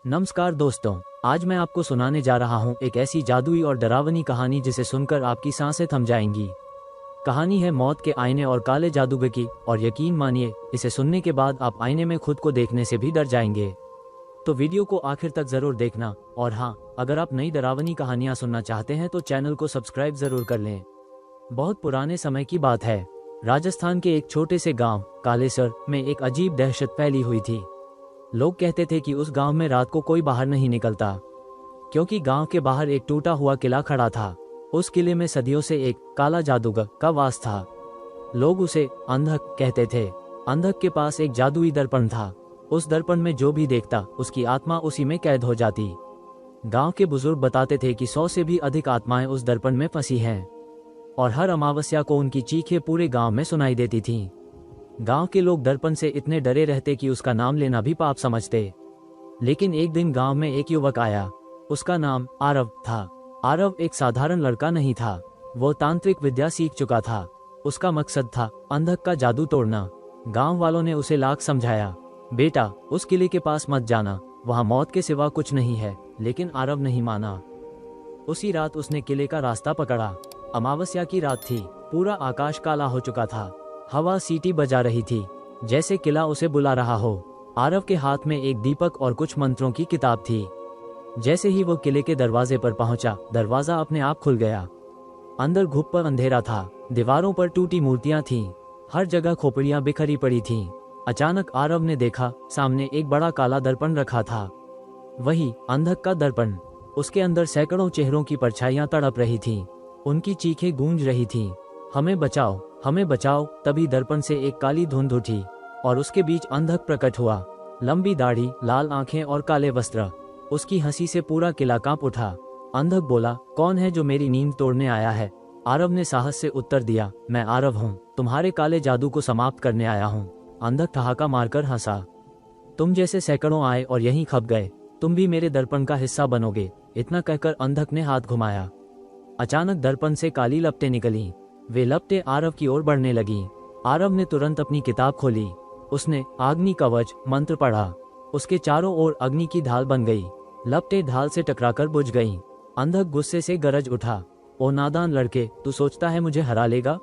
नमस्कार दोस्तों, आज मैं आपको सुनाने जा रहा हूँ एक ऐसी जादुई और डरावनी कहानी जिसे सुनकर आपकी सांसें थम जाएंगी। कहानी है मौत के आईने और काले जादूगर की, और यकीन मानिए इसे सुनने के बाद आप आईने में खुद को देखने से भी डर जाएंगे। तो वीडियो को आखिर तक जरूर देखना, और हाँ, अगर आप नई डरावनी कहानियाँ सुनना चाहते हैं तो चैनल को सब्सक्राइब जरूर कर लें। बहुत पुराने समय की बात है। राजस्थान के एक छोटे से गाँव कालेसर में एक अजीब दहशत फैली हुई थी। लोग कहते थे कि उस गांव में रात को कोई बाहर नहीं निकलता, क्योंकि गांव के बाहर एक टूटा हुआ किला खड़ा था। उस किले में सदियों से एक काला जादूगर का वास था। लोग उसे अंधक कहते थे। अंधक के पास एक जादुई दर्पण था। उस दर्पण में जो भी देखता उसकी आत्मा उसी में कैद हो जाती। गांव के बुजुर्ग बताते थे कि 100 से भी अधिक आत्माएं उस दर्पण में फंसी हैं, और हर अमावस्या को उनकी चीखें पूरे गांव में सुनाई देती थीं। गांव के लोग दर्पण से इतने डरे रहते कि उसका नाम लेना भी पाप समझते। लेकिन एक दिन गांव में एक युवक आया। उसका नाम आरव था। आरव एक साधारण लड़का नहीं था, वो तांत्रिक विद्या सीख चुका था। उसका मकसद था अंधक का जादू तोड़ना। गांव वालों ने उसे लाख समझाया, बेटा उस किले के पास मत जाना, वहां मौत के सिवा कुछ नहीं है। लेकिन आरव नहीं माना। उसी रात उसने किले का रास्ता पकड़ा। अमावस्या की रात थी, पूरा आकाश काला हो चुका था। हवा सीटी बजा रही थी, जैसे किला उसे बुला रहा हो। आरव के हाथ में एक दीपक और कुछ मंत्रों की किताब थी। जैसे ही वो किले के दरवाजे पर पहुंचा, दरवाजा अपने आप खुल गया। अंदर घुप पर अंधेरा था। दीवारों पर टूटी मूर्तियां थीं, हर जगह खोपड़ियां बिखरी पड़ी थीं। अचानक आरव ने देखा, सामने एक बड़ा काला दर्पण रखा था। वही अंधक का दर्पण। उसके अंदर सैकड़ों चेहरों की परछाइयां तड़प रही थीं। उनकी चीखें गूंज रही थीं, हमें बचाओ, हमें बचाओ। तभी दर्पण से एक काली धुंध उठी, और उसके बीच अंधक प्रकट हुआ। लंबी दाढ़ी, लाल आंखें और काले वस्त्र। उसकी हंसी से पूरा किला कांप उठा। अंधक बोला, कौन है जो मेरी नींद तोड़ने आया है? आरव ने साहस से उत्तर दिया, मैं आरव हूँ, तुम्हारे काले जादू को समाप्त करने आया हूँ। अंधक ठहाका मारकर हंसा, तुम जैसे सैकड़ों आए और यहीं खप गए, तुम भी मेरे दर्पण का हिस्सा बनोगे। इतना कहकर अंधक ने हाथ घुमाया। अचानक दर्पण से काली लपटें निकली। वे लपटें आरव की ओर बढ़ने लगीं। आरव ने तुरंत अपनी किताब खोली। उसने अग्नि कवच मंत्र पढ़ा। उसके चारों ओर अग्नि की ढाल बन गई। लपटें ढाल से टकराकर बुझ गईं। अंधक गुस्से से गरज उठा, ओ नादान लड़के, तू सोचता है मुझे हरा लेगा?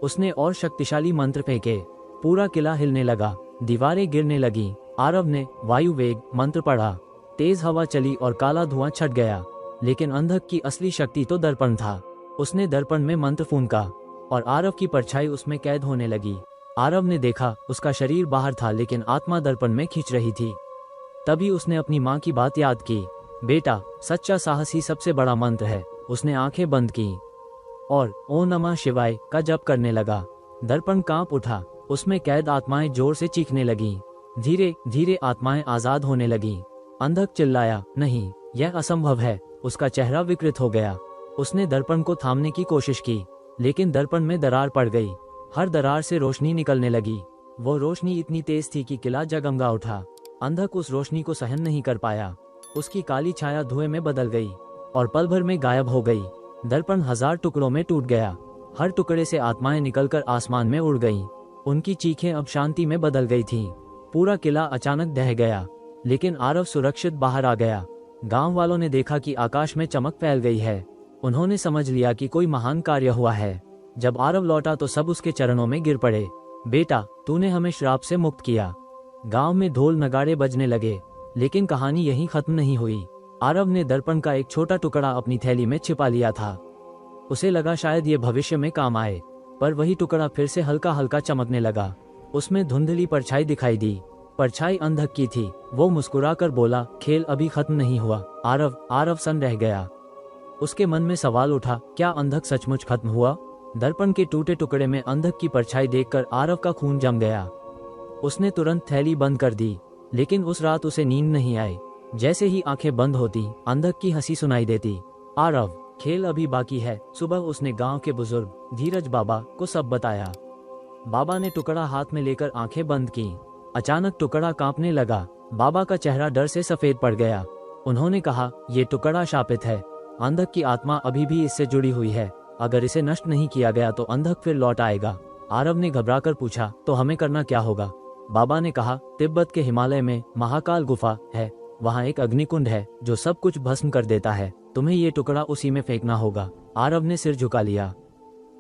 उसने और शक्तिशाली मंत्र फेंके। पूरा किला हिलने लगा, दीवारें गिरने लगीं। आरव ने वायु वेग मंत्र पढ़ा। तेज हवा चली और काला धुआं छट गया। लेकिन अंधक की असली शक्ति तो दर्पण था। उसने दर्पण में मंत्र फूंका, और आरव की परछाई उसमें कैद होने लगी। आरव ने देखा, उसका शरीर बाहर था लेकिन आत्मा दर्पण में खींच रही थी। तभी उसने अपनी माँ की बात याद की। बेटा, सच्चा साहस ही सबसे बड़ा मंत्र है। उसने आंखें बंद की और ओम नमः शिवाय का जप करने लगा। दर्पण कांप उठा। उसमें कैद आत्माएं जोर से चीखने लगीं। धीरे धीरे आत्माएं आजाद होने लगीं। अंधक चिल्लाया, नहीं, यह असंभव है। उसका चेहरा विकृत हो गया। उसने दर्पण को थामने की कोशिश की, लेकिन दर्पण में दरार पड़ गई। हर दरार से रोशनी निकलने लगी। वो रोशनी इतनी तेज थी कि किला जगमगा उठा। अंधक उस रोशनी को सहन नहीं कर पाया। उसकी काली छाया धुएं में बदल गई और पल भर में गायब हो गई। दर्पण 1000 टुकड़ों में टूट गया। हर टुकड़े से आत्माएं निकलकर आसमान में उड़ गईं। उनकी चीखें अब शांति में बदल गई थीं। पूरा किला अचानक ढह गया, लेकिन आरव सुरक्षित बाहर आ गया। गांव वालों ने देखा कि आकाश में चमक फैल गई है। उन्होंने समझ लिया कि कोई महान कार्य हुआ है। जब आरव लौटा तो सब उसके चरणों में गिर पड़े। बेटा, तूने हमें श्राप से मुक्त किया। गांव में ढोल नगाड़े बजने लगे। लेकिन कहानी यहीं खत्म नहीं हुई। आरव ने दर्पण का एक छोटा टुकड़ा अपनी थैली में छिपा लिया था। उसे लगा शायद ये भविष्य में काम आए, पर वही टुकड़ा फिर से हल्का हल्का चमकने लगा। उसमें धुंधली परछाई दिखाई दी। परछाई अंधक की थी। वो मुस्कुराकर बोला, खेल अभी खत्म नहीं हुआ। आरव सन रह गया। उसके मन में सवाल उठा, क्या अंधक सचमुच खत्म हुआ? दर्पण के टूटे टुकड़े में अंधक की परछाई देखकर आरव का खून जम गया। उसने तुरंत थैली बंद कर दी, लेकिन उस रात उसे नींद नहीं आई। जैसे ही आंखें बंद होती, अंधक की हंसी सुनाई देती। आरव, खेल अभी बाकी है। सुबह उसने गांव के बुजुर्ग धीरज बाबा को सब बताया। बाबा ने टुकड़ा हाथ में लेकर आंखें बंद की। अचानक टुकड़ा कांपने लगा। बाबा का चेहरा डर से सफेद पड़ गया। उन्होंने कहा, ये टुकड़ा शापित है। अंधक की आत्मा अभी भी इससे जुड़ी हुई है। अगर इसे नष्ट नहीं किया गया तो अंधक फिर लौट आएगा। आरव ने घबराकर पूछा, तो हमें करना क्या होगा? बाबा ने कहा, तिब्बत के हिमालय में महाकाल गुफा है, वहाँ एक अग्निकुंड है जो सब कुछ भस्म कर देता है, तुम्हें ये टुकड़ा उसी में फेंकना होगा। आरव ने सिर झुका लिया।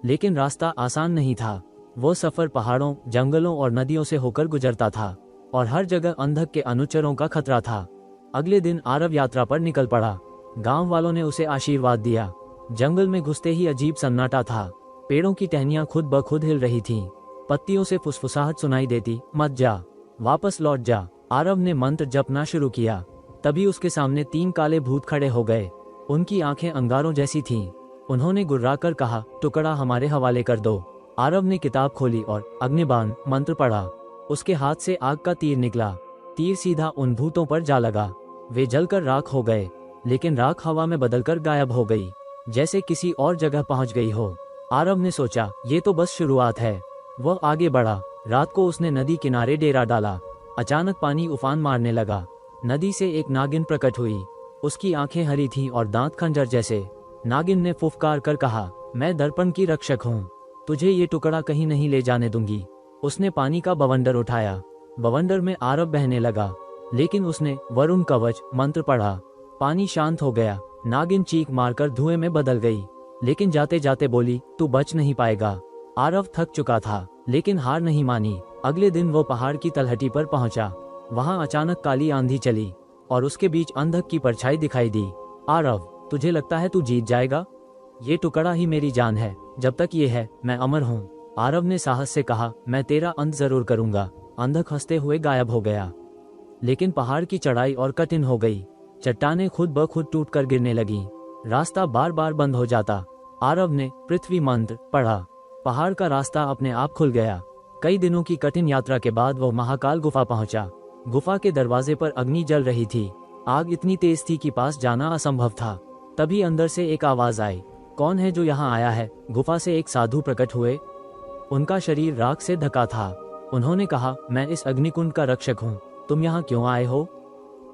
लेकिन रास्ता आसान नहीं था। वो सफर पहाड़ों, जंगलों और नदियों से होकर गुजरता था और हर जगह अंधक के अनुचरों का खतरा था। अगले दिन आरव यात्रा पर निकल पड़ा। गांव वालों ने उसे आशीर्वाद दिया। जंगल में घुसते ही अजीब सन्नाटा था। पेड़ों की टहनियां खुद ब खुद हिल रही थीं। पत्तियों से फुसफुसाहट सुनाई देती, मत जा, वापस लौट जा। आरव ने मंत्र जपना शुरू किया। तभी उसके सामने 3 काले भूत खड़े हो गए। उनकी आंखें अंगारों जैसी थीं। उन्होंने गुर्राकर कहा, टुकड़ा हमारे हवाले कर दो। आरव ने किताब खोली और अग्निबाण मंत्र पढ़ा। उसके हाथ से आग का तीर निकला। तीर सीधा उन भूतों पर जा लगा। वे जलकर राख हो गए, लेकिन राख हवा में बदलकर गायब हो गई, जैसे किसी और जगह पहुंच गई हो। आरव ने सोचा, ये तो बस शुरुआत है। वह आगे बढ़ा। रात को उसने नदी किनारे डेरा डाला। अचानक पानी उफान मारने लगा। नदी से एक नागिन प्रकट हुई। उसकी आंखें हरी थीं और दांत खंजर जैसे। नागिन ने फुफकार कर कहा, मैं दर्पण की रक्षक हूँ, तुझे ये टुकड़ा कहीं नहीं ले जाने दूंगी। उसने पानी का बवंडर उठाया। बवंडर में आरव बहने लगा, लेकिन उसने वरुण कवच मंत्र पढ़ा। पानी शांत हो गया। नागिन चीख मारकर धुएं में बदल गई, लेकिन जाते जाते बोली, तू बच नहीं पाएगा। आरव थक चुका था, लेकिन हार नहीं मानी। अगले दिन वो पहाड़ की तलहटी पर पहुंचा। वहां अचानक काली आंधी चली और उसके बीच अंधक की परछाई दिखाई दी। आरव, तुझे लगता है तू जीत जाएगा? ये टुकड़ा ही मेरी जान है। जब तक ये है, मैं अमर हूँ। आरव ने साहस से कहा, मैं तेरा अंत जरूर करूंगा। अंधक हंसते हुए गायब हो गया। लेकिन पहाड़ की चढ़ाई और कठिन हो गई। चट्टानें खुद ब खुद टूटकर गिरने लगीं। रास्ता बार बार बंद हो जाता। आरव ने पृथ्वी मंत्र पढ़ा। पहाड़ का रास्ता अपने आप खुल गया। कई दिनों की कठिन यात्रा के बाद वो महाकाल गुफा पहुंचा। गुफा के दरवाजे पर अग्नि जल रही थी। आग इतनी तेज थी कि पास जाना असंभव था। तभी अंदर से एक आवाज आई, कौन है जो यहाँ आया है? गुफा से एक साधु प्रकट हुए। उनका शरीर राख से ढका था। उन्होंने कहा, मैं इस अग्निकुंड का रक्षक हूँ, तुम यहाँ क्यों आए हो?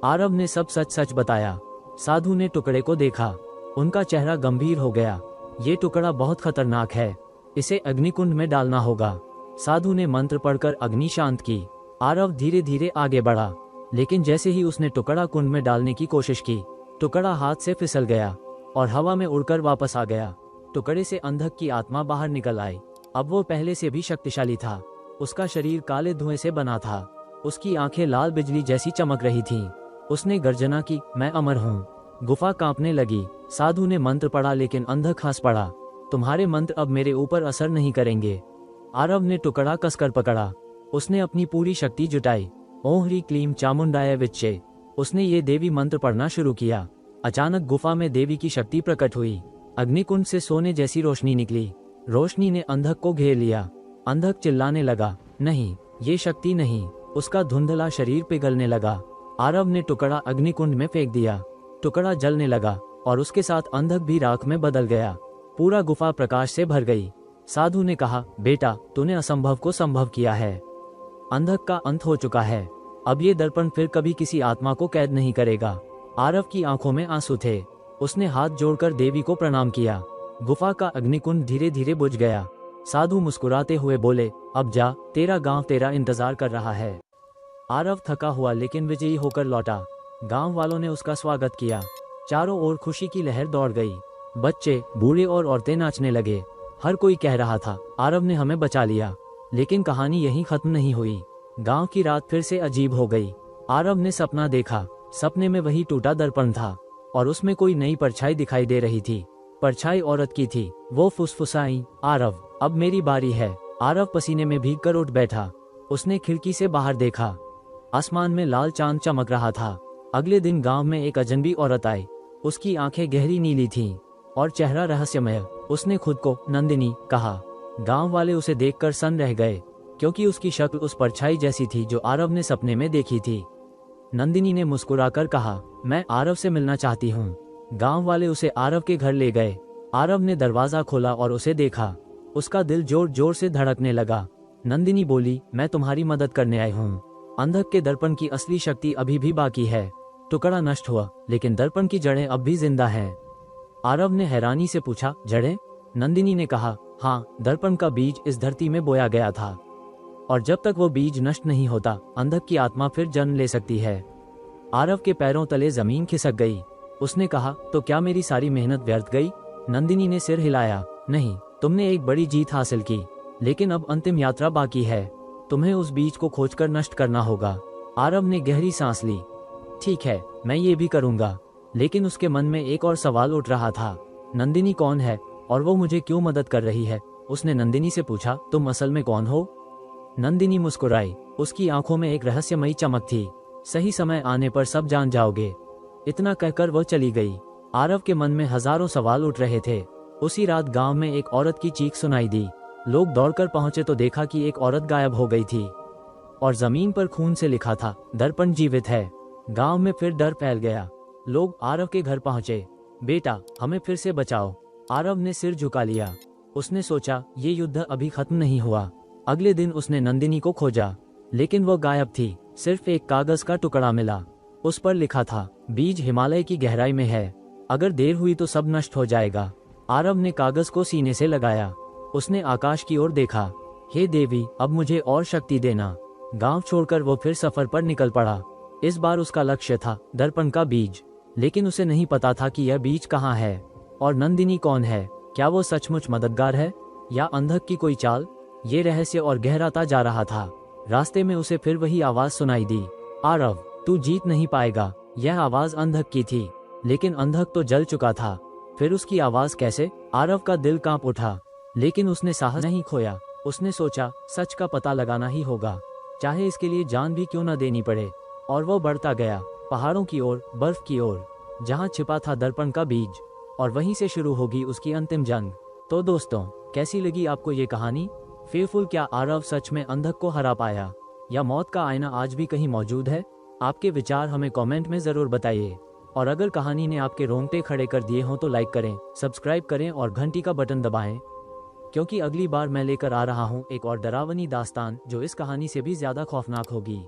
आरव ने सब सच सच बताया। साधु ने टुकड़े को देखा। उनका चेहरा गंभीर हो गया। ये टुकड़ा बहुत खतरनाक है, इसे अग्निकुंड में डालना होगा। साधु ने मंत्र पढ़कर अग्नि शांत की। आरव धीरे धीरे आगे बढ़ा, लेकिन जैसे ही उसने टुकड़ा कुंड में डालने की कोशिश की, टुकड़ा हाथ से फिसल गया और हवा में उड़कर वापस आ गया। टुकड़े से अंधक की आत्मा बाहर निकल आई। अब वो पहले से भी शक्तिशाली था। उसका शरीर काले धुएं से बना था। उसकी आंखें लाल बिजली जैसी चमक रही थीं। उसने गर्जना की, मैं अमर हूँ। गुफा कांपने लगी। साधु ने मंत्र पढ़ा, लेकिन अंधक हंस पड़ा। तुम्हारे मंत्र अब मेरे ऊपर असर नहीं करेंगे। आरव ने टुकड़ा कसकर पकड़ा। उसने अपनी पूरी शक्ति जुटाई। ओम ह्रीं क्लीं चामुंडाय विच्चे। उसने ये देवी मंत्र पढ़ना शुरू किया। अचानक गुफा में देवी की शक्ति प्रकट हुई। अग्निकुंड से सोने जैसी रोशनी निकली। रोशनी ने अंधक को घेर लिया। अंधक चिल्लाने लगा, नहीं, ये शक्ति नहीं। उसका धुंधला शरीर पिघलने लगा। आरव ने टुकड़ा अग्निकुंड में फेंक दिया। टुकड़ा जलने लगा और उसके साथ अंधक भी राख में बदल गया। पूरा गुफा प्रकाश से भर गई। साधु ने कहा, बेटा, तूने असंभव को संभव किया है। अंधक का अंत हो चुका है। अब ये दर्पण फिर कभी किसी आत्मा को कैद नहीं करेगा। आरव की आंखों में आंसू थे। उसने हाथ जोड़कर देवी को प्रणाम किया। गुफा का अग्निकुंड धीरे धीरे बुझ गया। साधु मुस्कुराते हुए बोले, अब जा, तेरा गांव तेरा इंतजार कर रहा है। आरव थका हुआ लेकिन विजयी होकर लौटा। गांव वालों ने उसका स्वागत किया। चारों ओर खुशी की लहर दौड़ गई। बच्चे, बूढ़े और औरतें नाचने लगे। हर कोई कह रहा था, आरव ने हमें बचा लिया। लेकिन कहानी यहीं खत्म नहीं हुई। गांव की रात फिर से अजीब हो गई। आरव ने सपना देखा। सपने में वही टूटा दर्पण था और उसमें कोई नई परछाई दिखाई दे रही थी। परछाई औरत की थी। वो फुसफुसाई, आरव, अब मेरी बारी है। आरव पसीने में भीगकर उठ बैठा। उसने खिड़की से बाहर देखा। आसमान में लाल चांद चमक रहा था। अगले दिन गांव में एक अजनबी औरत आई। उसकी आंखें गहरी नीली थीं और चेहरा रहस्यमय। उसने खुद को नंदिनी कहा। गांव वाले उसे देखकर सन्न रह गए, क्योंकि उसकी शक्ल उस परछाई जैसी थी जो आरव ने सपने में देखी थी। नंदिनी ने मुस्कुराकर कहा, मैं आरव से मिलना चाहती हूँ। गांव वाले उसे आरव के घर ले गए। आरव ने दरवाजा खोला और उसे देखा। उसका दिल जोर जोर से धड़कने लगा। नंदिनी बोली, मैं तुम्हारी मदद करने आई हूँ। अंधक के दर्पण की असली शक्ति अभी भी बाकी है। टुकड़ा नष्ट हुआ, लेकिन दर्पण की जड़ें अब भी जिंदा हैं। आरव ने हैरानी से पूछा, जड़ें? नंदिनी ने कहा, हाँ, दर्पण का बीज इस धरती में बोया गया था और जब तक वो बीज नष्ट नहीं होता, अंधक की आत्मा फिर जन्म ले सकती है। आरव के पैरों तले जमीन खिसक गई। उसने कहा, तो क्या मेरी सारी मेहनत व्यर्थ गई? नंदिनी ने सिर हिलाया, नहीं, तुमने एक बड़ी जीत हासिल की, लेकिन अब अंतिम यात्रा बाकी है। तुम्हें उस बीज को खोजकर नष्ट करना होगा। आरव ने गहरी सांस ली। ठीक है, मैं ये भी करूंगा। लेकिन उसके मन में एक और सवाल उठ रहा था, नंदिनी कौन है और वो मुझे क्यों मदद कर रही है? उसने नंदिनी से पूछा, तुम असल में कौन हो? नंदिनी मुस्कुराई। उसकी आंखों में एक रहस्यमयी चमक थी। सही समय आने पर सब जान जाओगे। इतना कहकर वह चली गई। आरव के मन में हजारों सवाल उठ रहे थे। उसी रात गांव में एक औरत की चीख सुनाई दी। लोग दौड़कर पहुंचे तो देखा कि एक औरत गायब हो गई थी और जमीन पर खून से लिखा था, दर्पण जीवित है। गांव में फिर डर फैल गया। लोग आरव के घर पहुंचे। बेटा, हमें फिर से बचाओ। आरव ने सिर झुका लिया। उसने सोचा, ये युद्ध अभी खत्म नहीं हुआ। अगले दिन उसने नंदिनी को खोजा, लेकिन वो गायब थी। सिर्फ एक कागज का टुकड़ा मिला। उस पर लिखा था, बीज हिमालय की गहराई में है, अगर देर हुई तो सब नष्ट हो जाएगा। आरव ने कागज को सीने से लगाया। उसने आकाश की ओर देखा। हे देवी, अब मुझे और शक्ति देना। गांव छोड़कर वो फिर सफर पर निकल पड़ा। इस बार उसका लक्ष्य था दर्पण का बीज, लेकिन उसे नहीं पता था कि यह बीज कहाँ है और नंदिनी कौन है। क्या वो सचमुच मददगार है या अंधक की कोई चाल? ये रहस्य और गहराता जा रहा था। रास्ते में उसे फिर वही आवाज सुनाई दी, आरव, तू जीत नहीं पाएगा। यह आवाज अंधक की थी, लेकिन अंधक तो जल चुका था। फिर उसकी आवाज कैसे? आरव का दिल कांप उठा, लेकिन उसने साहस नहीं खोया। उसने सोचा, सच का पता लगाना ही होगा, चाहे इसके लिए जान भी क्यों न देनी पड़े। और वो बढ़ता गया, पहाड़ों की ओर, बर्फ की ओर, जहाँ छिपा था दर्पण का बीज, और वहीं से शुरू होगी उसकी अंतिम जंग। तो दोस्तों, कैसी लगी आपको ये कहानी? फेयरफुल, क्या आरव सच में अंधक को हरा पाया या मौत का आईना आज भी कहीं मौजूद है? आपके विचार हमें कमेंट में जरूर बताइए। और अगर कहानी ने आपके रोंगटे खड़े कर दिए हों तो लाइक करें, सब्सक्राइब करें और घंटी का बटन दबाएं, क्योंकि अगली बार मैं लेकर आ रहा हूं एक और डरावनी दास्तान जो इस कहानी से भी ज्यादा खौफनाक होगी।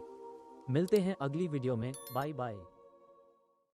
मिलते हैं अगली वीडियो में। Bye bye.